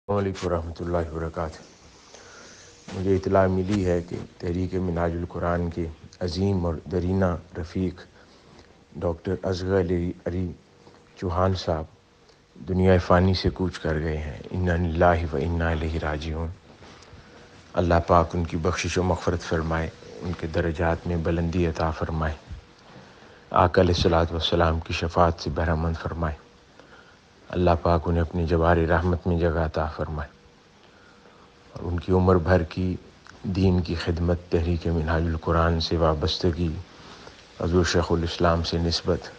السلام علیکم ورحمۃ اللہ وبرکاتہ۔ مجھے اطلاع ملی ہے کہ تحریک منہاج القرآن کے عظیم اور درینہ رفیق ڈاکٹر اصغر علی چوہان صاحب دنیا فانی سے کوچ کر گئے ہیں۔ انا للہ و انا الیہ راجعون۔ اللہ پاک ان کی بخشش و مغفرت فرمائے، ان کے درجات میں بلندی عطا فرمائے، آقا علیہ الصلوۃ والسلام کی شفاعت سے بہرمند فرمائے۔ اللہ پاک انہیں اپنی جوار رحمت میں جگہ عطا فرمائے اور ان کی عمر بھر کی دین کی خدمت، تحریک منہاج القرآن سے وابستگی، حضور شیخ الاسلام سے نسبت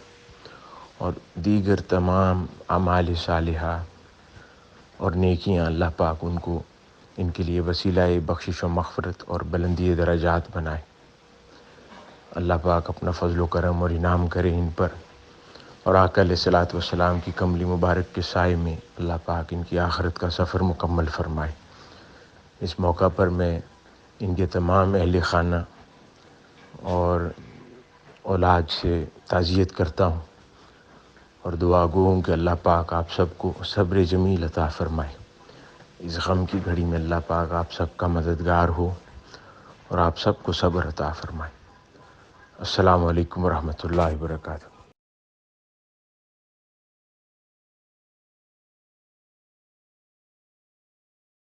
اور دیگر تمام اعمال صالحہ اور نیکیاں اللہ پاک ان کو ان کے لیے وسیلہ بخشش و مغفرت اور بلندی درجات بنائے۔ اللہ پاک اپنا فضل و کرم اور انعام کرے ان پر، اور آقا علیہ الصلوۃ والسلام کی کملی مبارک کے سائے میں اللہ پاک ان کی آخرت کا سفر مکمل فرمائے۔ اس موقع پر میں ان کے تمام اہل خانہ اور اولاد سے تعزیت کرتا ہوں اور دعا گو ہوں کہ اللہ پاک آپ سب کو صبر جمیل عطا فرمائے۔ اس غم کی گھڑی میں اللہ پاک آپ سب کا مددگار ہو اور آپ سب کو صبر عطا فرمائے۔ السلام علیکم ورحمۃ اللہ وبرکاتہ۔